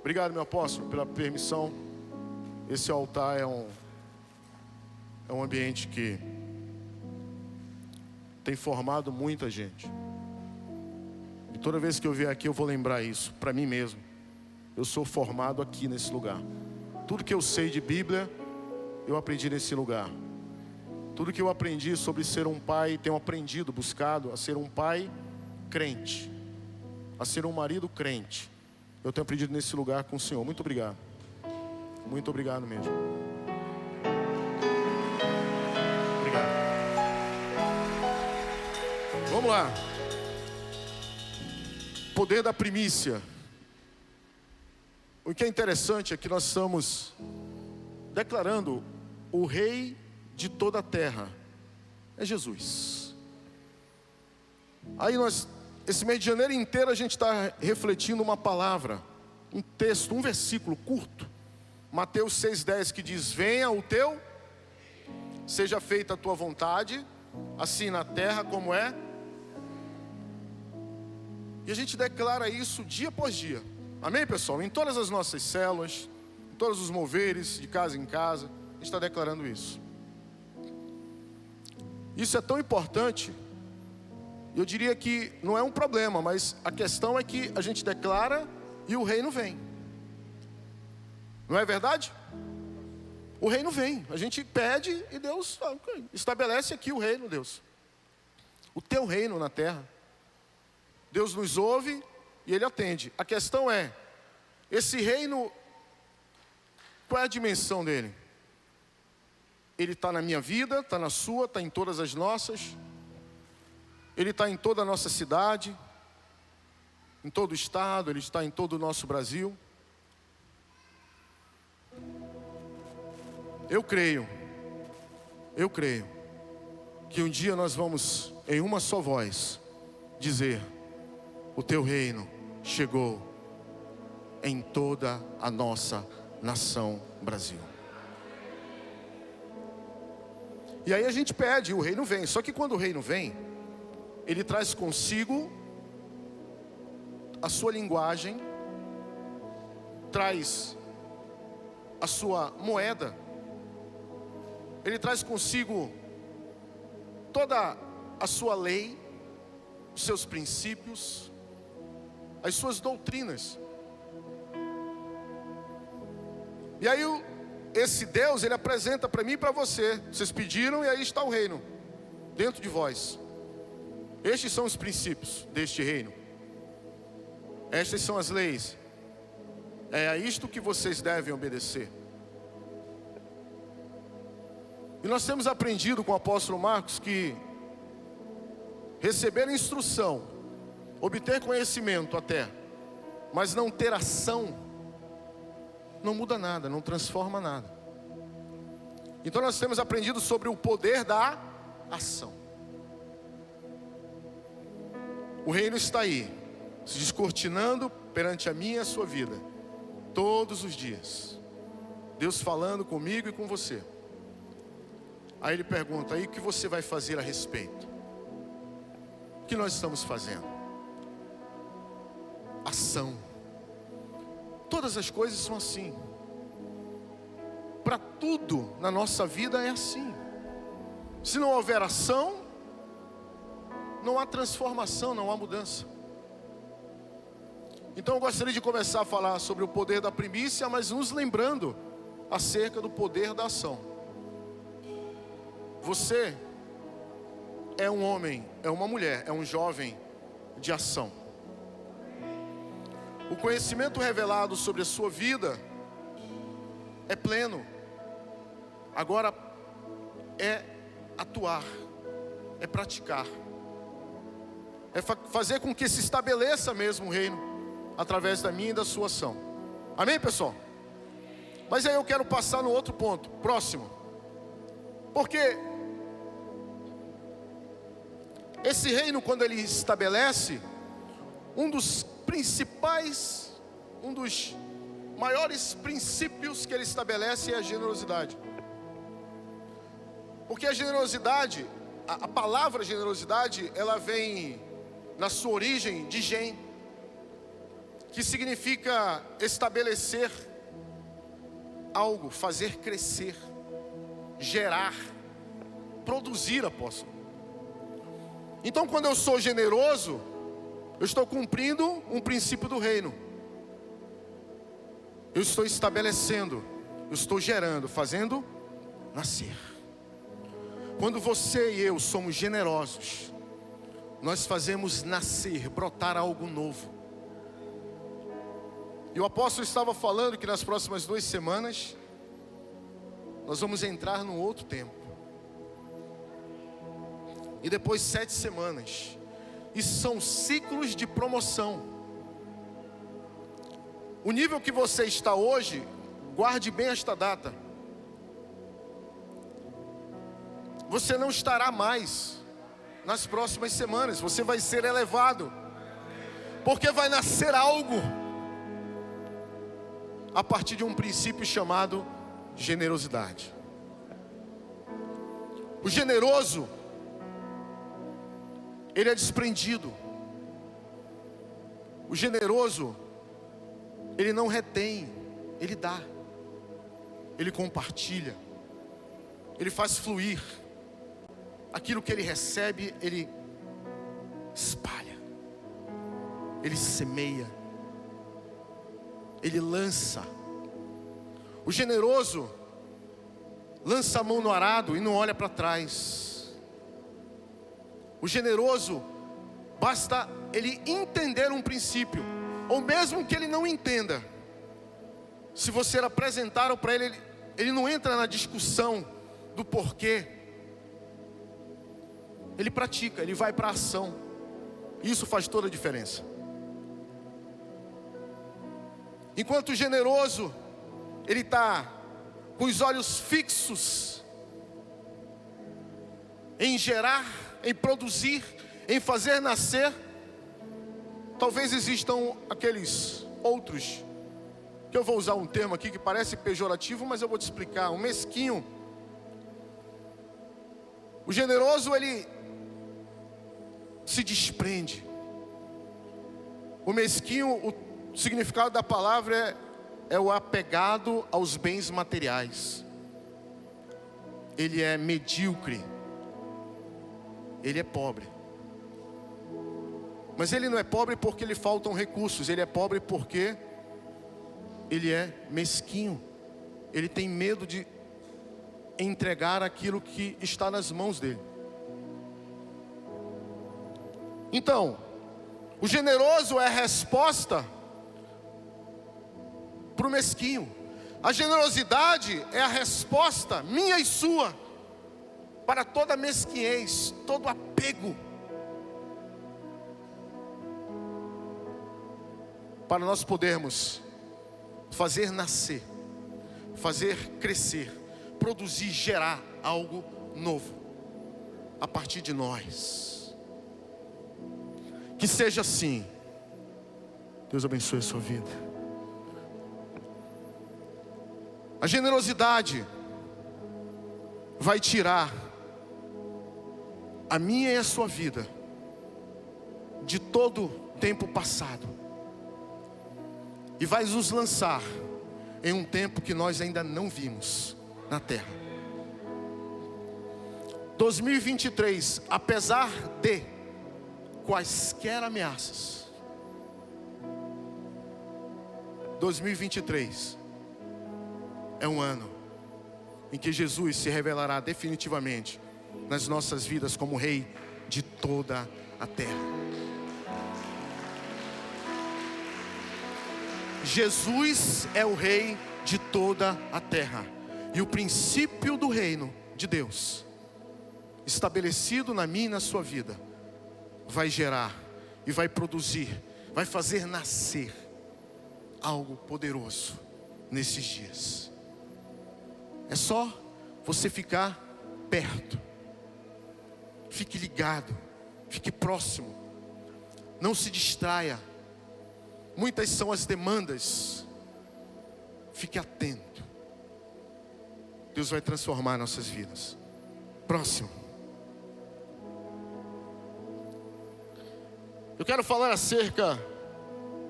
Obrigado, meu apóstolo, pela permissão. Esse altar é um ambiente que tem formado muita gente. E toda vez que eu vier aqui eu vou lembrar isso, para mim mesmo. Eu sou formado aqui nesse lugar. Tudo que eu sei de Bíblia, eu aprendi nesse lugar. Tudo que eu aprendi sobre ser um pai, tenho aprendido, buscado a ser um pai crente, a ser um marido crente. Eu tenho aprendido nesse lugar com o Senhor. Muito obrigado. Muito obrigado mesmo. Obrigado. Vamos lá. Poder da primícia. O que é interessante é que nós estamos declarando o rei de toda a terra é Jesus. Aí esse mês de janeiro inteiro a gente está refletindo uma palavra, um texto, um versículo curto, Mateus 6,10, que diz: venha o teu, seja feita a tua vontade, assim na terra como é. E a gente declara isso dia após dia. Amém, pessoal? Em todas as nossas células, em todos os moveres, de casa em casa, a gente está declarando isso. Isso é tão importante. Eu diria que não é um problema, mas a questão é que a gente declara e o reino vem. Não é verdade? O reino vem. A gente pede e Deus estabelece aqui o reino, Deus. O teu reino na terra. Deus nos ouve e Ele atende. A questão é, esse reino, qual é a dimensão dele? Ele está na minha vida, está na sua, está em todas as nossas. Ele está em toda a nossa cidade, em todo o estado, Ele está em todo o nosso Brasil. Eu creio que um dia nós vamos, em uma só voz, dizer: o teu reino chegou em toda a nossa nação Brasil. E aí a gente pede, o reino vem. Só que quando o reino vem, ele traz consigo a sua linguagem, traz a sua moeda, ele traz consigo toda a sua lei, os seus princípios, as suas doutrinas. E aí esse Deus, Ele apresenta para mim e para você. Vocês pediram e aí está o reino dentro de vós. Estes são os princípios deste reino. Estas são as leis. É a isto que vocês devem obedecer. E nós temos aprendido com o apóstolo Marcos que receber instrução, obter conhecimento até, mas não ter ação, não muda nada, não transforma nada. Então nós temos aprendido sobre o poder da ação. O reino está aí, se descortinando perante a minha e a sua vida, todos os dias. Deus falando comigo e com você. Aí Ele pergunta: aí o que você vai fazer a respeito? O que nós estamos fazendo? Ação. Todas as coisas são assim. Para tudo na nossa vida é assim. Se não houver ação, não há transformação, não há mudança. Então eu gostaria de começar a falar sobre o poder da primícia, mas nos lembrando acerca do poder da ação. Você é um homem, é uma mulher, é um jovem de ação. O conhecimento revelado sobre a sua vida é pleno. Agora é atuar, é praticar, é fazer com que se estabeleça mesmo o reino através da minha e da sua ação. Amém, pessoal? Mas aí eu quero passar no outro ponto, próximo. Porque esse reino, quando ele estabelece, um dos principais, um dos maiores princípios que ele estabelece é a generosidade. Porque a generosidade, a palavra generosidade, ela vem na sua origem de gen, que significa estabelecer algo, fazer crescer, gerar, produzir, apóstolo. Então, quando eu sou generoso, eu estou cumprindo um princípio do reino. Eu estou estabelecendo, eu estou gerando, fazendo nascer. Quando você e eu somos generosos, nós fazemos nascer, brotar algo novo. E o apóstolo estava falando que nas próximas 2 semanas, nós vamos entrar num outro tempo. E depois 7 semanas. Isso são ciclos de promoção. O nível que você está hoje, guarde bem esta data. Você não estará mais nas próximas semanas. Você vai ser elevado. Porque vai nascer algo a partir de um princípio chamado generosidade. O generoso, ele é desprendido. O generoso, ele não retém, ele dá. Ele compartilha. Ele faz fluir. Aquilo que ele recebe, ele espalha. Ele semeia. Ele lança. O generoso lança a mão no arado e não olha para trás. O generoso, basta ele entender um princípio, ou mesmo que ele não entenda, se você apresentar para ele, ele não entra na discussão do porquê. Ele pratica, ele vai para a ação. Isso faz toda a diferença. Enquanto o generoso, ele está com os olhos fixos em gerar, em produzir, em fazer nascer. Talvez existam aqueles outros, que eu vou usar um termo aqui que parece pejorativo, mas eu vou te explicar. Um mesquinho. O generoso, ele se desprende. O mesquinho, o significado da palavra é o apegado aos bens materiais. Ele é medíocre. Ele é pobre. Mas ele não é pobre porque lhe faltam recursos. Ele é pobre porque ele é mesquinho. Ele tem medo de entregar aquilo que está nas mãos dele. Então, o generoso é a resposta para o mesquinho. A generosidade é a resposta minha e sua para toda mesquinhez, todo apego, para nós podermos fazer nascer, fazer crescer, produzir, gerar algo novo a partir de nós. Que seja assim. Deus abençoe a sua vida. A generosidade vai tirar a minha e a sua vida de todo tempo passado e vai nos lançar em um tempo que nós ainda não vimos na terra. 2023, apesar de quaisquer ameaças, 2023 é um ano em que Jesus se revelará definitivamente nas nossas vidas como Rei de toda a terra. Jesus é o Rei de toda a terra. E o princípio do reino de Deus, estabelecido na minha e na sua vida, vai gerar e vai produzir, vai fazer nascer algo poderoso nesses dias. É só você ficar perto. Fique ligado, fique próximo. Não se distraia. Muitas são as demandas. Fique atento. Deus vai transformar nossas vidas. Próximo. Eu quero falar acerca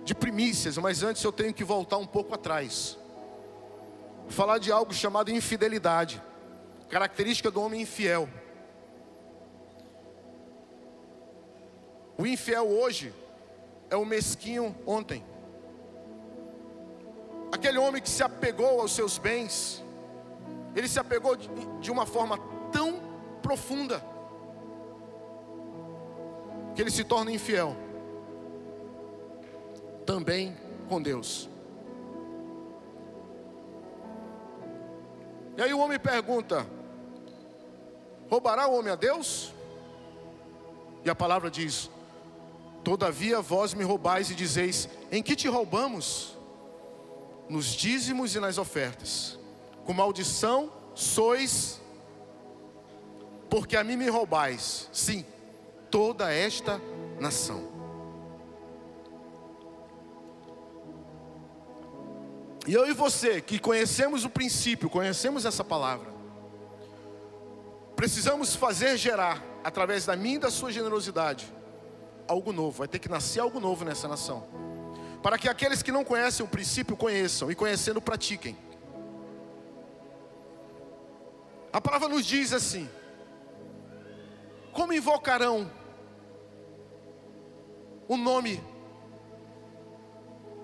de primícias, mas antes eu tenho que voltar um pouco atrás. Falar de algo chamado infidelidade, característica do homem infiel. O infiel hoje é o mesquinho ontem. Aquele homem que se apegou aos seus bens, ele se apegou de uma forma tão profunda que ele se torna infiel também com Deus. E aí o homem pergunta: roubará o homem a Deus? E a palavra diz: todavia vós me roubais e dizeis: em que te roubamos? Nos dízimos e nas ofertas. Com maldição sois, porque a mim me roubais, sim, toda esta nação. E eu e você, que conhecemos o princípio, conhecemos essa palavra, precisamos fazer gerar, através da minha e da sua generosidade, algo novo. Vai ter que nascer algo novo nessa nação, para que aqueles que não conhecem o princípio conheçam, e conhecendo pratiquem. A palavra nos diz assim: como invocarão o nome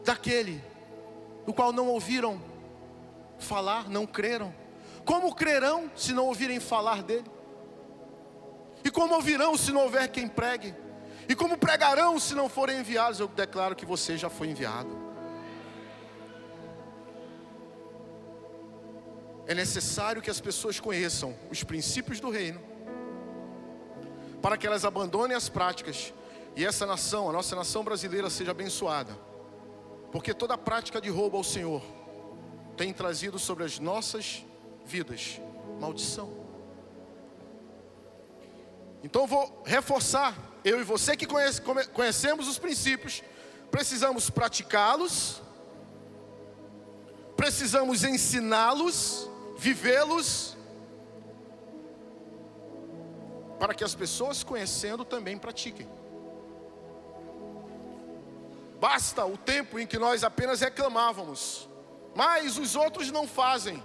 daquele do qual não ouviram falar, não creram? Como crerão se não ouvirem falar dele? E como ouvirão se não houver quem pregue? E como pregarão se não forem enviados? Eu declaro que você já foi enviado. É necessário que as pessoas conheçam os princípios do reino, para que elas abandonem as práticas, e essa nação, a nossa nação brasileira, seja abençoada. Porque toda prática de roubo ao Senhor tem trazido sobre as nossas vidas maldição. Então eu vou reforçar, eu e você que conhecemos os princípios, precisamos praticá-los, precisamos ensiná-los, vivê-los, para que as pessoas conhecendo também pratiquem. Basta o tempo em que nós apenas reclamávamos, mas os outros não fazem.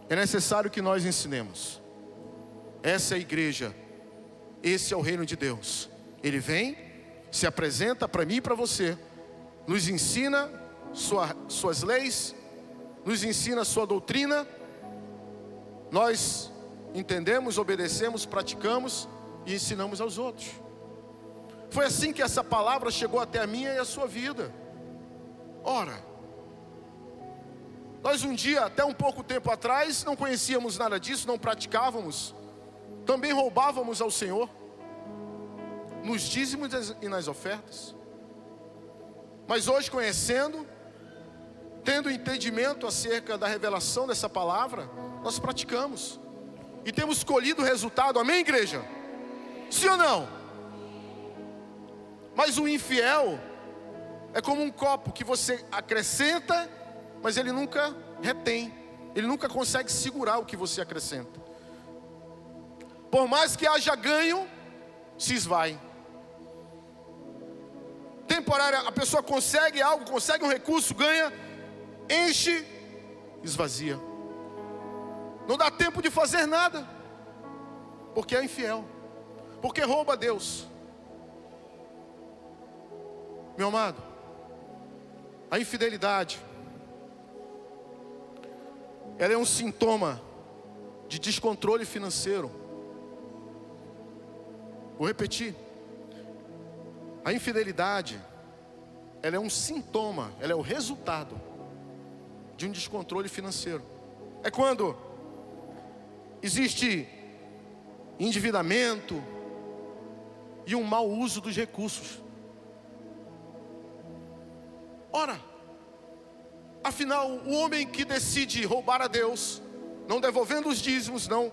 É necessário que nós ensinemos. Essa é a igreja, esse é o reino de Deus. Ele vem, se apresenta para mim e para você, nos ensina suas leis, nos ensina sua doutrina. Nós entendemos, obedecemos, praticamos e ensinamos aos outros. Foi assim que essa palavra chegou até a minha e a sua vida. Ora, nós um dia, até um pouco tempo atrás, não conhecíamos nada disso, não praticávamos, também roubávamos ao Senhor, nos dízimos e nas ofertas. Mas hoje, conhecendo, tendo entendimento acerca da revelação dessa palavra, nós praticamos e temos colhido o resultado. Amém, igreja? Sim ou não? Mas o infiel é como um copo que você acrescenta, mas ele nunca retém, ele nunca consegue segurar o que você acrescenta. Por mais que haja ganho, se esvai. Temporária, a pessoa consegue algo, consegue um recurso, ganha, enche, esvazia. Não dá tempo de fazer nada, porque é infiel, porque rouba a Deus. Meu amado, a infidelidade, ela é um sintoma de descontrole financeiro. Vou repetir. A infidelidade, ela é um sintoma, ela é o resultado de um descontrole financeiro. É quando existe endividamento e um mau uso dos recursos. Ora, afinal, o homem que decide roubar a Deus, não devolvendo os dízimos, não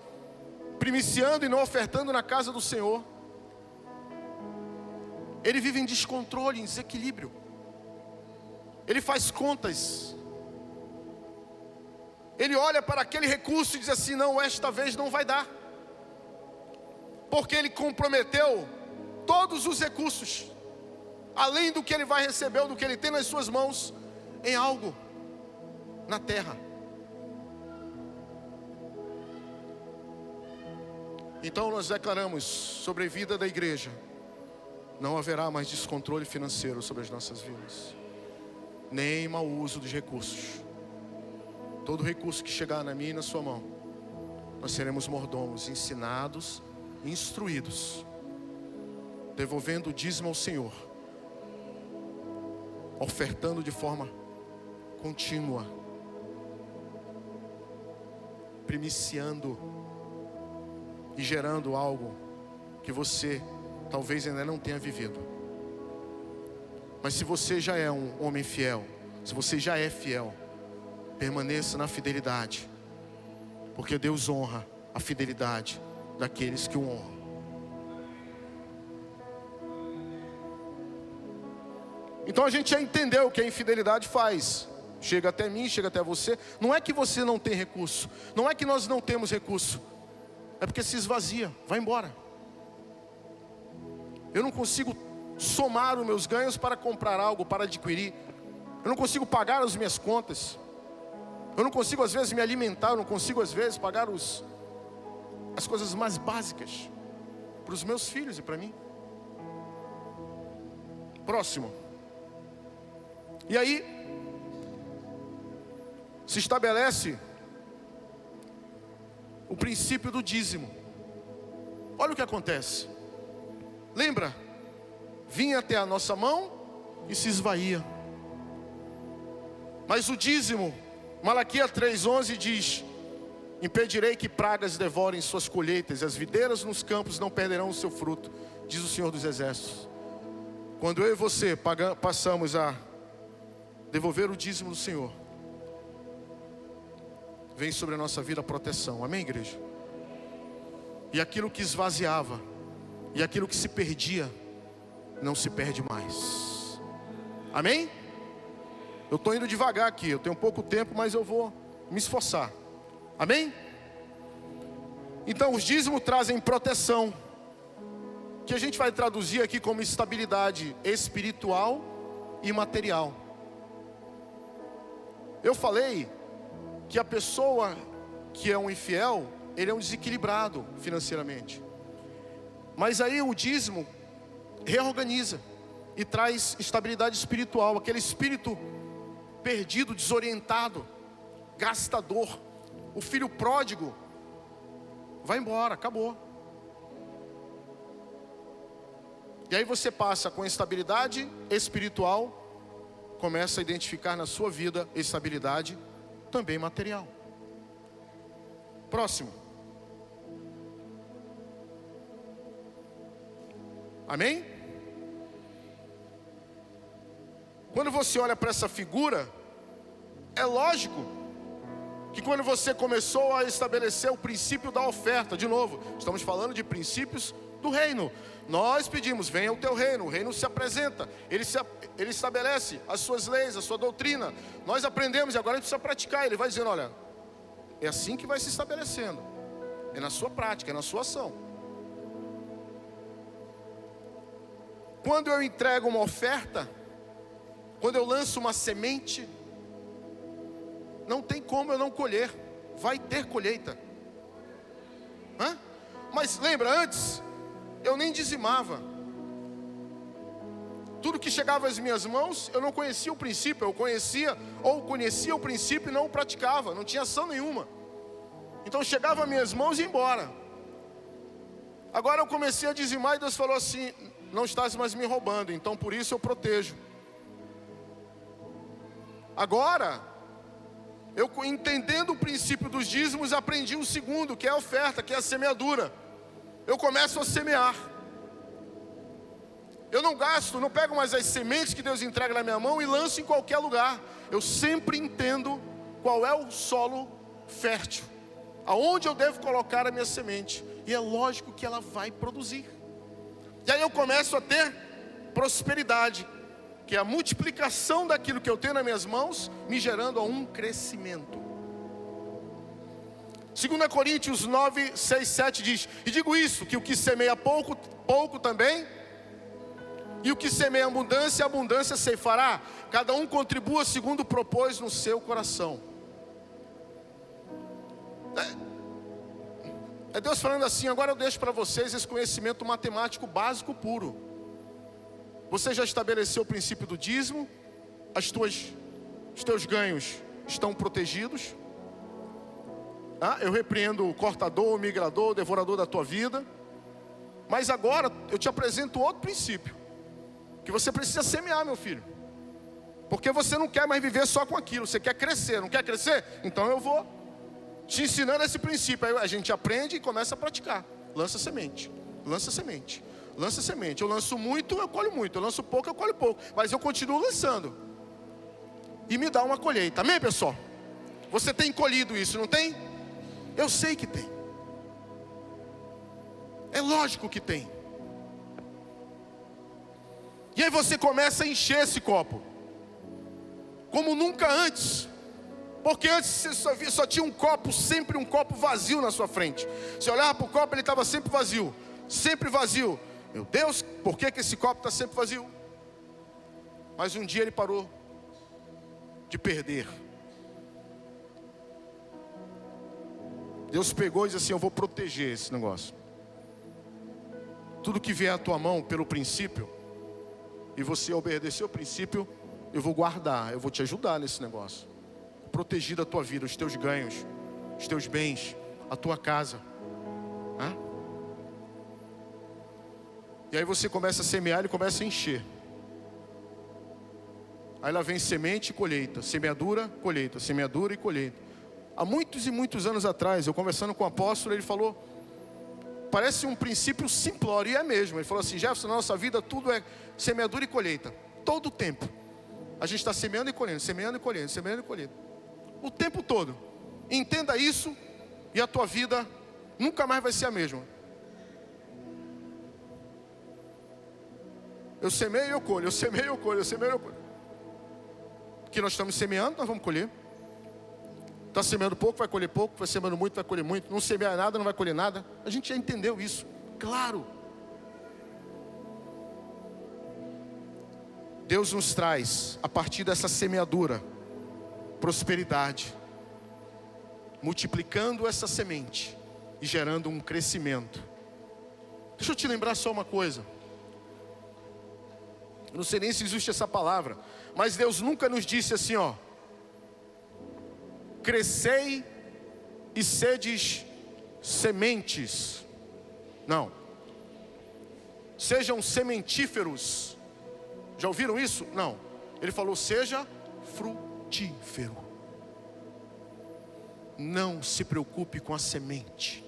primiciando e não ofertando na casa do Senhor, ele vive em descontrole, em desequilíbrio. Ele faz contas. Ele olha para aquele recurso e diz assim: não, esta vez não vai dar, porque ele comprometeu todos os recursos. além do que ele vai receber, ou do que ele tem nas suas mãos, em algo na terra. Então nós declaramos sobre a vida da igreja: não haverá mais descontrole financeiro sobre as nossas vidas, nem mau uso dos recursos. Todo recurso que chegar na minha e na sua mão, nós seremos mordomos, ensinados, instruídos, devolvendo o dízimo ao Senhor, ofertando de forma contínua, primiciando e gerando algo que você talvez ainda não tenha vivido. Mas se você já é um homem fiel, se você já é fiel, permaneça na fidelidade, porque Deus honra a fidelidade daqueles que o honram. Então a gente já entendeu o que a infidelidade faz. Chega até mim, chega até você. Não é que você não tem recurso, não é que nós não temos recurso, é porque se esvazia, vai embora. Eu não consigo somar os meus ganhos para comprar algo, para adquirir. Eu não consigo pagar as minhas contas. Eu não consigo às vezes me alimentar. Eu não consigo às vezes pagar as coisas mais básicas para os meus filhos e para mim. Próximo. E aí se estabelece o princípio do dízimo. Olha o que acontece. Lembra? Vinha até a nossa mão e se esvaía. Mas o dízimo, Malaquias 3:11 diz: impedirei que pragas devorem suas colheitas, e as videiras nos campos não perderão o seu fruto, diz o Senhor dos Exércitos. Quando eu e você passamos a devolver o dízimo do Senhor, vem sobre a nossa vida a proteção. Amém, igreja? E aquilo que esvaziava, e aquilo que se perdia, não se perde mais. Amém? Eu estou indo devagar aqui, eu tenho pouco tempo, mas eu vou me esforçar. Amém? Então os dízimos trazem proteção, que a gente vai traduzir aqui como estabilidade espiritual e material. Eu falei que a pessoa que é um infiel, ele é um desequilibrado financeiramente. Mas aí o dízimo reorganiza e traz estabilidade espiritual. Aquele espírito perdido, desorientado, gastador, o filho pródigo, vai embora, acabou. E aí você passa com estabilidade espiritual, começa a identificar na sua vida estabilidade também material. Próximo. Amém? Quando você olha para essa figura, é lógico que quando você começou a estabelecer o princípio da oferta, de novo, estamos falando de princípios do reino. Nós pedimos: venha o teu reino. O reino se apresenta, ele estabelece as suas leis, a sua doutrina. Nós aprendemos e agora a gente precisa praticar. Ele vai dizendo: olha, é assim que vai se estabelecendo. É na sua prática, é na sua ação. Quando eu entrego uma oferta, quando eu lanço uma semente, não tem como eu não colher. Vai ter colheita. Mas lembra, antes eu nem dizimava. Tudo que chegava às minhas mãos, eu não conhecia o princípio. Eu conhecia o princípio e não o praticava. Não tinha ação nenhuma. Então chegava às minhas mãos e ia embora. Agora eu comecei a dizimar e Deus falou assim: não estás mais me roubando, então por isso eu protejo. Agora, eu entendendo o princípio dos dízimos, aprendi o segundo, que é a oferta, que é a semeadura. Eu começo a semear. Eu não gasto, não pego mais as sementes que Deus entrega na minha mão e lanço em qualquer lugar. Eu sempre entendo qual é o solo fértil, aonde eu devo colocar a minha semente. E é lógico que ela vai produzir. E aí eu começo a ter prosperidade, que é a multiplicação daquilo que eu tenho nas minhas mãos, me gerando a um crescimento. 2 Coríntios 9, 6, 7 diz: e digo isso, que o que semeia pouco, pouco também E o que semeia abundância, a abundância ceifará. Cada um contribua segundo propôs no seu coração. É Deus falando assim: agora eu deixo para vocês esse conhecimento matemático básico puro. Você já estabeleceu o princípio do dízimo? Os teus ganhos estão protegidos? Eu repreendo o cortador, o migrador, o devorador da tua vida. Mas agora eu te apresento outro princípio, que você precisa semear, meu filho. Porque você não quer mais viver só com aquilo, você quer crescer. Não quer crescer? Então eu vou te ensinando esse princípio. Aí a gente aprende e começa a praticar. Lança semente, lança semente, lança semente. Eu lanço muito, eu colho muito. Eu lanço pouco, eu colho pouco. Mas eu continuo lançando. E me dá uma colheita. Amém, pessoal? Você tem colhido isso, não tem? Eu sei que tem. É lógico que tem. E aí você começa a encher esse copo como nunca antes. Porque antes você só tinha um copo, sempre um copo vazio na sua frente. Você olhava para o copo, ele estava sempre vazio. Sempre vazio. Meu Deus, por que esse copo está sempre vazio? Mas um dia ele parou de perder. Deus pegou e disse assim: eu vou proteger esse negócio. Tudo que vier à tua mão pelo princípio, e você obedecer o princípio, eu vou guardar, eu vou te ajudar nesse negócio. Proteger da tua vida, os teus ganhos, os teus bens, a tua casa. E aí você começa a semear, ele começa a encher. Aí lá vem semente e colheita, semeadura, colheita, semeadura e colheita. Há muitos e muitos anos atrás, eu conversando com o apóstolo, ele falou, parece um princípio simplório, e é mesmo. Ele falou assim: Jefferson, na nossa vida tudo é semeadura e colheita. Todo o tempo a gente está semeando e colhendo, semeando e colhendo, semeando e colhendo. O tempo todo. Entenda isso, e a tua vida nunca mais vai ser a mesma. Eu semeio e eu colho, eu semeio e eu colho, eu semeio e eu colho. Porque nós estamos semeando, nós vamos colher. Está semeando pouco, vai colher pouco. Vai semeando muito, vai colher muito. Não semear nada, não vai colher nada. A gente já entendeu isso, claro. Deus nos traz, a partir dessa semeadura, prosperidade, multiplicando essa semente e gerando um crescimento. Deixa eu te lembrar só uma coisa. Eu não sei nem se existe essa palavra, mas Deus nunca nos disse assim, ó: crescei e sedes sementes. Não. Sejam sementíferos. Já ouviram isso? Não. Ele falou: seja frutífero. Não se preocupe com a semente.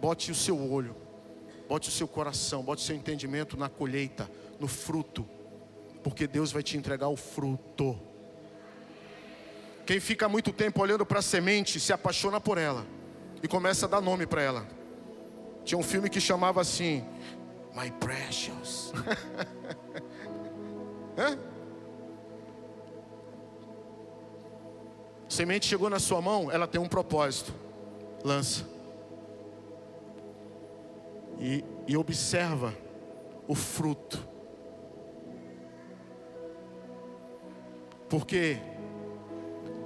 Bote o seu olho, bote o seu coração, bote o seu entendimento na colheita, no fruto. Porque Deus vai te entregar o fruto. Quem fica muito tempo olhando para a semente se apaixona por ela e começa a dar nome para ela. Tinha um filme que chamava assim, My Precious. Semente chegou na sua mão, ela tem um propósito. Lança. E observa o fruto. Porque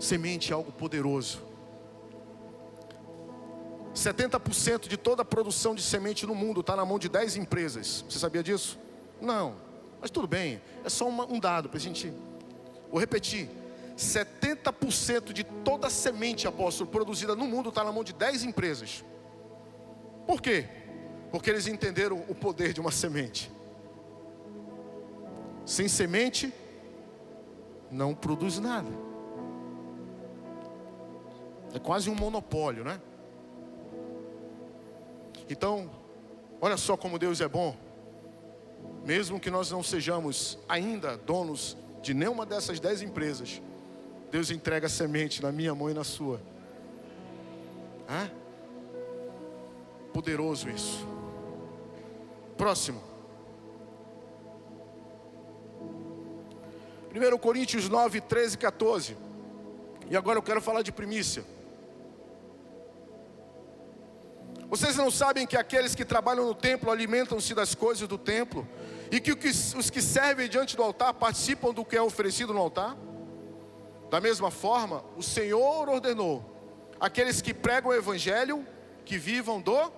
semente é algo poderoso. 70% de toda a produção de semente no mundo está na mão de 10 empresas. Você sabia disso? Não, mas tudo bem. É só um dado para a gente. Vou repetir: 70% de toda a semente, apóstolo, produzida no mundo está na mão de 10 empresas. Por quê? Porque eles entenderam o poder de uma semente. Sem semente não produz nada. É quase um monopólio, né? Então, olha só como Deus é bom. Mesmo que nós não sejamos ainda donos de nenhuma dessas 10 empresas, Deus entrega a semente na minha mão e na sua. Poderoso isso. Próximo. 1 Coríntios 9, 13 e 14. E agora eu quero falar de primícia. Vocês não sabem que aqueles que trabalham no templo alimentam-se das coisas do templo, e que os que servem diante do altar participam do que é oferecido no altar? Da mesma forma, o Senhor ordenou aqueles que pregam o evangelho que vivam do...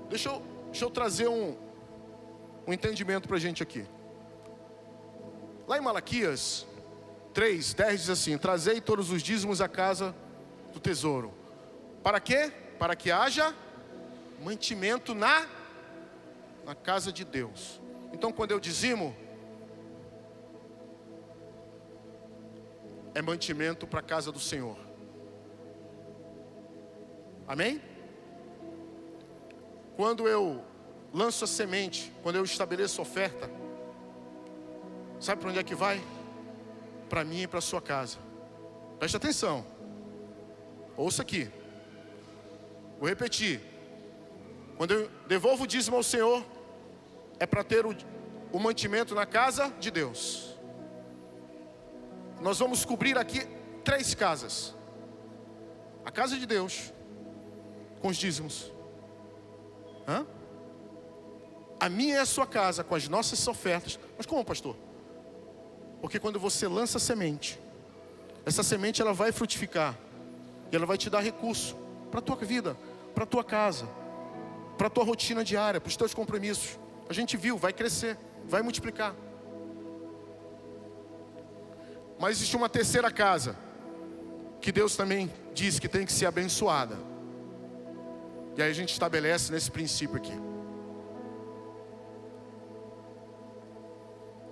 Deixa eu trazer um entendimento para a gente aqui. Lá em Malaquias 3:10 diz assim: trazei todos os dízimos à casa do tesouro. Para quê? Para que haja mantimento na casa de Deus. Então, quando eu dizimo, é mantimento para a casa do Senhor. Amém? Quando eu lanço a semente, quando eu estabeleço a oferta, sabe para onde é que vai? Para mim e para a sua casa. Preste atenção. Ouça aqui. Vou repetir. Quando eu devolvo o dízimo ao Senhor, é para ter o mantimento na casa de Deus. Nós vamos cobrir aqui 3 casas. A casa de Deus, com os dízimos. A minha é a sua casa, com as nossas ofertas. Mas como, pastor? Porque quando você lança a semente, essa semente ela vai frutificar. E ela vai te dar recurso para a tua vida, para a tua casa, para a tua rotina diária, para os teus compromissos. A gente viu, vai crescer, vai multiplicar. Mas existe uma terceira casa, que Deus também diz que tem que ser abençoada. E aí a gente estabelece nesse princípio aqui.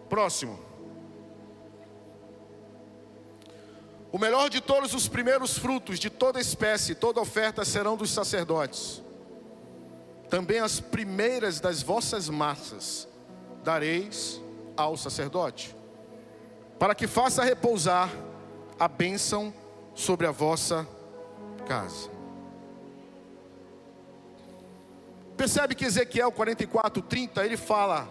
Próximo. O melhor de todos os primeiros frutos de toda espécie, toda oferta serão dos sacerdotes. Também as primeiras das vossas massas dareis ao sacerdote, para que faça repousar a bênção sobre a vossa casa. Percebe que Ezequiel 44:30, ele fala,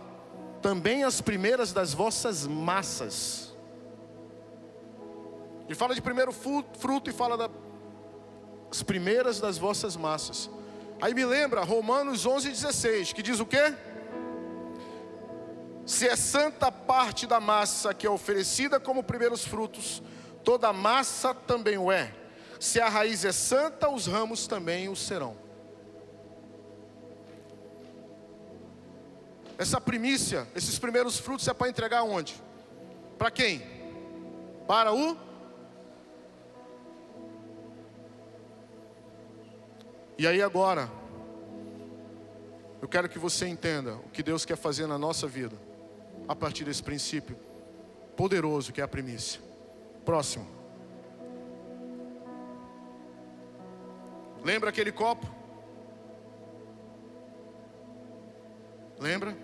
também as primeiras das vossas massas. Ele fala de primeiro fruto e fala das primeiras das vossas massas. Aí me lembra Romanos 11:16, que diz o quê? Se é santa parte da massa que é oferecida como primeiros frutos, toda a massa também o é. Se a raiz é santa, os ramos também o serão. Essa primícia, esses primeiros frutos é para entregar onde? Para quem? Para o... E aí agora, eu quero que você entenda o que Deus quer fazer na nossa vida, a partir desse princípio poderoso que é a primícia. Próximo. Lembra aquele copo? Lembra?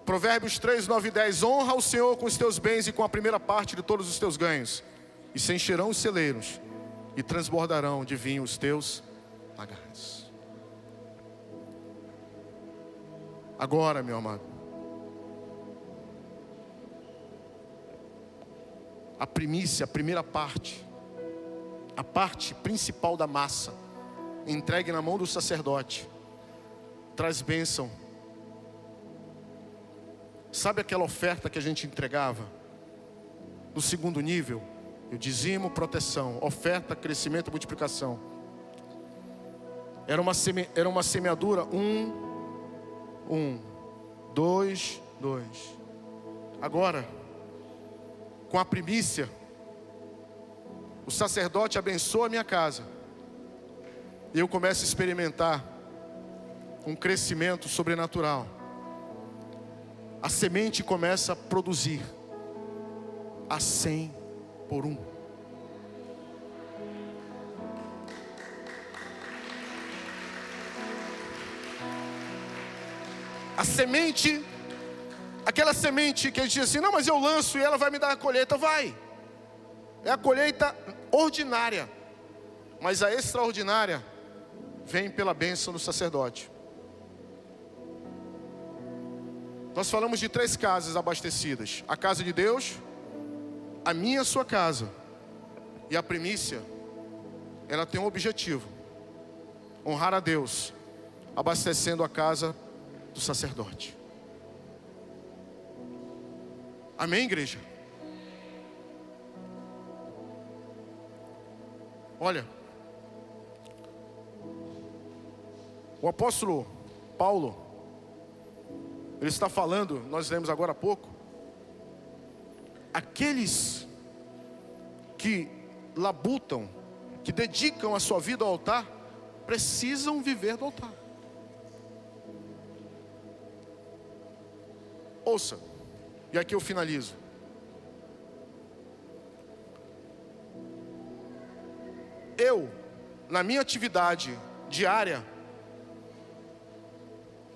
Provérbios 3, 9 e 10. Honra o Senhor com os teus bens e com a primeira parte de todos os teus ganhos. E se encherão os celeiros e transbordarão de vinho os teus lagares. Agora, meu amado, a primícia, a primeira parte, a parte principal da massa, entregue na mão do sacerdote, traz bênção. Sabe aquela oferta que a gente entregava? No segundo nível, o dízimo, proteção, oferta, crescimento, multiplicação. Era uma semeadura, 1, 2, 2. Agora, com a primícia, o sacerdote abençoa a minha casa. E eu começo a experimentar um crescimento sobrenatural. A semente começa a produzir a 100 por 1. A semente, aquela semente que a gente diz assim, não, mas eu lanço e ela vai me dar a colheita. Vai. É a colheita ordinária. Mas a extraordinária vem pela bênção do sacerdote. Nós falamos de 3 casas abastecidas: a casa de Deus, a minha e a sua casa. E a primícia, ela tem um objetivo: honrar a Deus, abastecendo a casa do sacerdote. Amém, igreja? Olha, o apóstolo Paulo, ele está falando, nós lemos agora há pouco, aqueles que labutam, que dedicam a sua vida ao altar, precisam viver do altar. Ouça, e aqui eu finalizo. Eu, na minha atividade diária,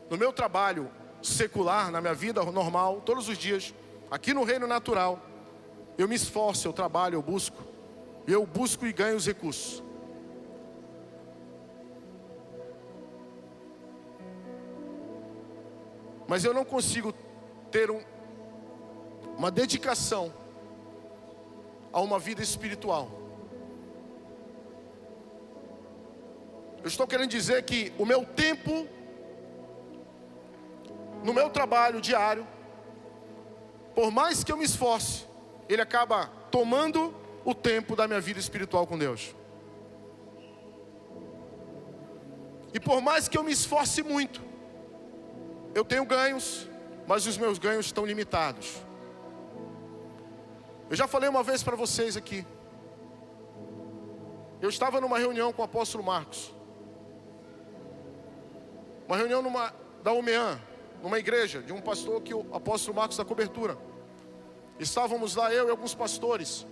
no meu trabalho secular, na minha vida normal, todos os dias, aqui no reino natural, eu me esforço, eu trabalho, eu busco e ganho os recursos. Mas eu não consigo ter uma dedicação a uma vida espiritual. Eu estou querendo dizer que o meu tempo no meu trabalho diário, por mais que eu me esforce, ele acaba tomando o tempo da minha vida espiritual com Deus. E por mais que eu me esforce muito, eu tenho ganhos, mas os meus ganhos estão limitados. Eu já falei uma vez para vocês aqui. Eu estava numa reunião com o apóstolo Marcos. Uma reunião da UMEAN, numa igreja de um pastor que o apóstolo Marcos dá cobertura. Estávamos lá, eu e alguns pastores.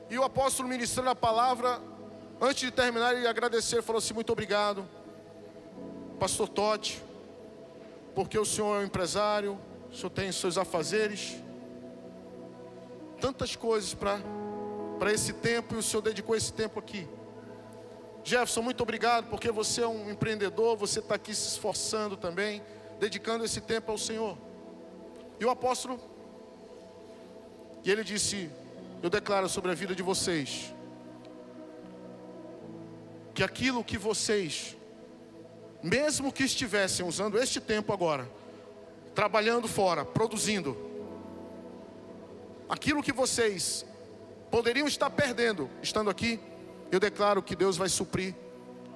E o apóstolo ministrando a palavra, antes de terminar, ele agradecer, falou assim: muito obrigado, pastor Totti, porque o senhor é um empresário, o senhor tem seus afazeres, tantas coisas para esse tempo, e o senhor dedicou esse tempo aqui. Jefferson, muito obrigado, porque você é um empreendedor, você está aqui se esforçando também, dedicando esse tempo ao Senhor. E o apóstolo, e ele disse: eu declaro sobre a vida de vocês, que aquilo que vocês, mesmo que estivessem usando este tempo agora, trabalhando fora, produzindo, aquilo que vocês poderiam estar perdendo, estando aqui, eu declaro que Deus vai suprir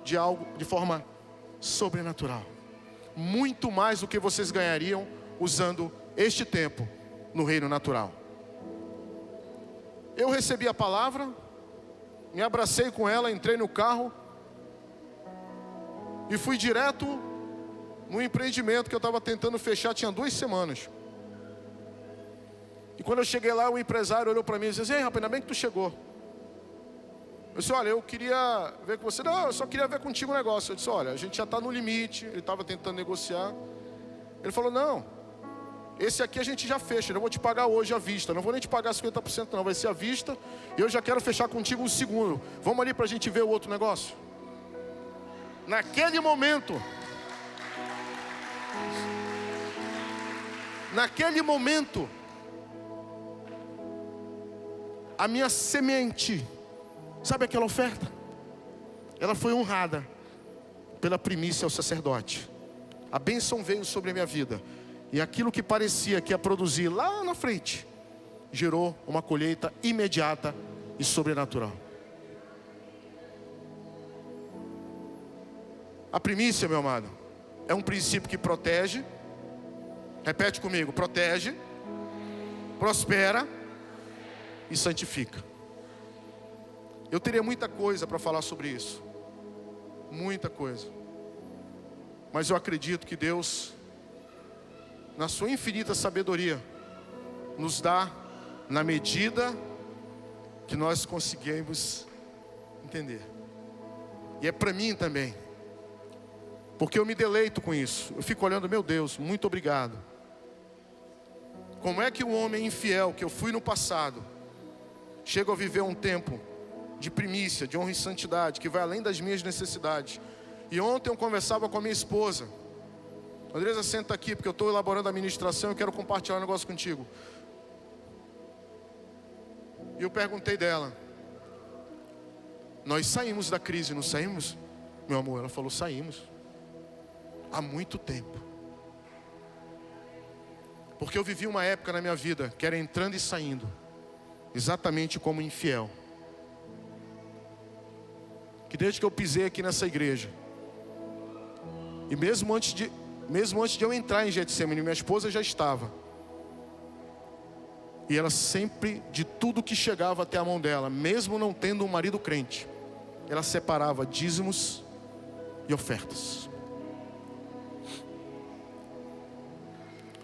de forma sobrenatural. Muito mais do que vocês ganhariam usando este tempo no reino natural. Eu recebi a palavra, me abracei com ela, entrei no carro e fui direto no empreendimento que eu estava tentando fechar, tinha 2 semanas. E quando eu cheguei lá, o empresário olhou para mim e disse: ei, rapaz, ainda bem que tu chegou. Eu disse: olha, eu queria ver com você. Não, eu só queria ver contigo um negócio. Eu disse: olha, a gente já está no limite. Ele estava tentando negociar. Ele falou: não, esse aqui a gente já fecha, eu vou te pagar hoje à vista. Não vou nem te pagar 50% não, vai ser à vista. E eu já quero fechar contigo um segundo. Vamos ali para a gente ver o outro negócio. Naquele momento, a minha semente, sabe aquela oferta? Ela foi honrada pela primícia ao sacerdote. A bênção veio sobre a minha vida. E aquilo que parecia que ia produzir lá na frente, gerou uma colheita imediata e sobrenatural. A primícia, meu amado, é um princípio que protege. Repete comigo: protege, prospera e santifica. Eu teria muita coisa para falar sobre isso, muita coisa, mas eu acredito que Deus, na sua infinita sabedoria, nos dá na medida que nós conseguimos entender. E é para mim também, porque eu me deleito com isso. Eu fico olhando: meu Deus, muito obrigado. Como é que um homem infiel que eu fui no passado chega a viver um tempo de primícia, de honra e santidade, que vai além das minhas necessidades? E ontem eu conversava com a minha esposa, Andresa, senta aqui, porque eu estou elaborando a ministração e quero compartilhar um negócio contigo. E eu perguntei dela: nós saímos da crise, não saímos, meu amor? Ela falou: saímos. Há muito tempo. Porque eu vivi uma época na minha vida que era entrando e saindo, exatamente como infiel. Que desde que eu pisei aqui nessa igreja, e mesmo antes de eu entrar em Getsemane, minha esposa já estava. E ela sempre, de tudo que chegava até a mão dela, mesmo não tendo um marido crente, ela separava dízimos e ofertas.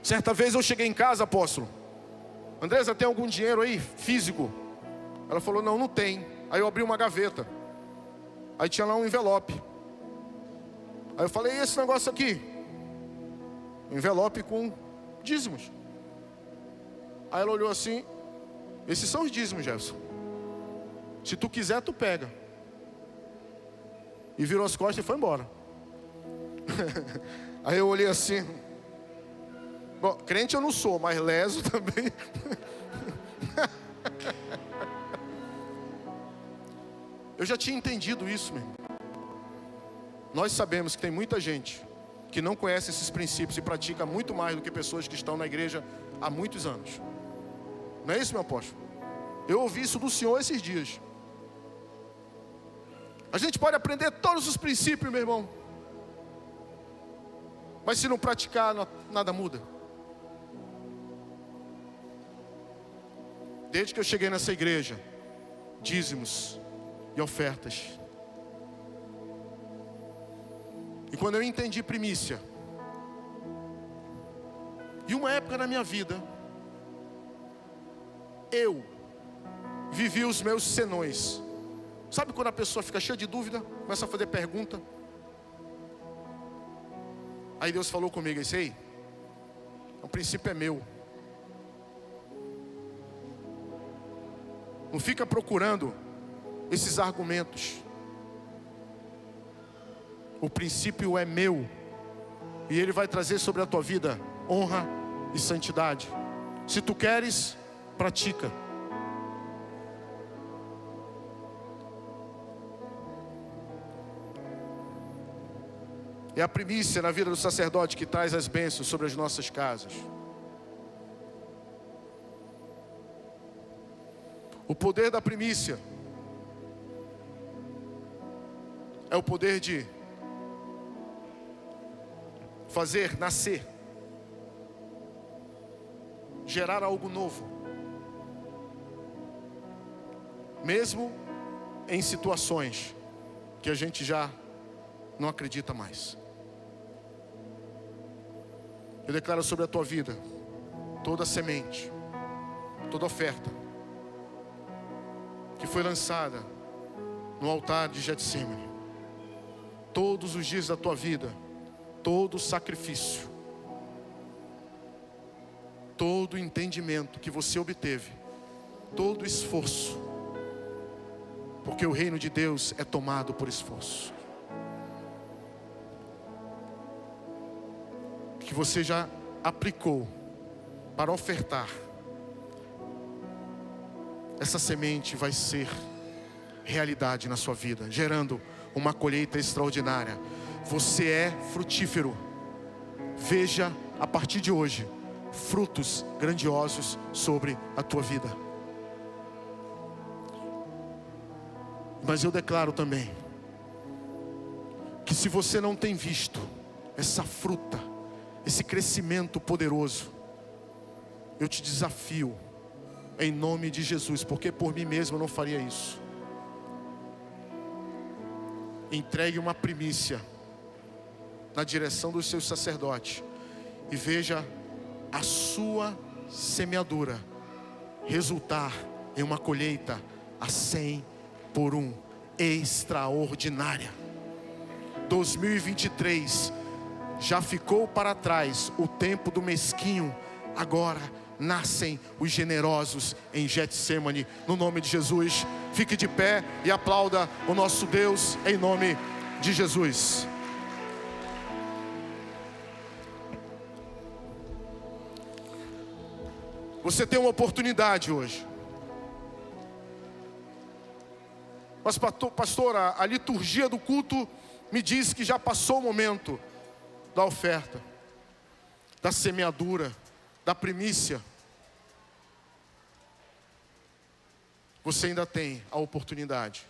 Certa vez eu cheguei em casa, apóstolo: Andresa, tem algum dinheiro aí, físico? Ela falou: não, não tem. Aí eu abri uma gaveta, aí tinha lá um envelope. Aí eu falei: e esse negócio aqui? Um envelope com dízimos. Aí ela olhou assim: esses são os dízimos, Jefferson. Se tu quiser, tu pega. E virou as costas e foi embora. Aí eu olhei assim. Bom, crente eu não sou, mas leso também. Eu já tinha entendido isso, meu irmão. Nós sabemos que tem muita gente que não conhece esses princípios e pratica muito mais do que pessoas que estão na igreja há muitos anos. Não é isso, meu apóstolo? Eu ouvi isso do Senhor esses dias. A gente pode aprender todos os princípios, meu irmão, mas se não praticar, nada muda. Desde que eu cheguei nessa igreja, dízimos e ofertas. E quando eu entendi primícia, e uma época na minha vida, eu vivi os meus senões. Sabe quando a pessoa fica cheia de dúvida, começa a fazer pergunta? Aí Deus falou comigo: isso aí, o princípio é meu. Não fica procurando esses argumentos. O princípio é meu, e ele vai trazer sobre a tua vida honra e santidade. Se tu queres, pratica. É a primícia na vida do sacerdote que traz as bênçãos sobre as nossas casas. O poder da primícia é o poder de fazer nascer, gerar algo novo, mesmo em situações que a gente já não acredita mais. Eu declaro sobre a tua vida toda semente, toda oferta que foi lançada no altar de Getsemane, todos os dias da tua vida, todo sacrifício, todo entendimento que você obteve, todo esforço, porque o reino de Deus é tomado por esforço, que você já aplicou para ofertar, essa semente vai ser realidade na sua vida, gerando uma colheita extraordinária. Você é frutífero. Veja a partir de hoje frutos grandiosos sobre a tua vida. Mas eu declaro também que se você não tem visto essa fruta, esse crescimento poderoso, eu te desafio em nome de Jesus, porque por mim mesmo eu não faria isso. Entregue uma primícia na direção dos seus sacerdotes e veja a sua semeadura resultar em uma colheita a 100 por 1, extraordinária. 2023 já ficou para trás o tempo do mesquinho. Agora nascem os generosos em Getsemane, no nome de Jesus. Fique de pé e aplauda o nosso Deus em nome de Jesus. Você tem uma oportunidade hoje. Mas pastora, a liturgia do culto me diz que já passou o momento da oferta, da semeadura, da primícia. Você ainda tem a oportunidade.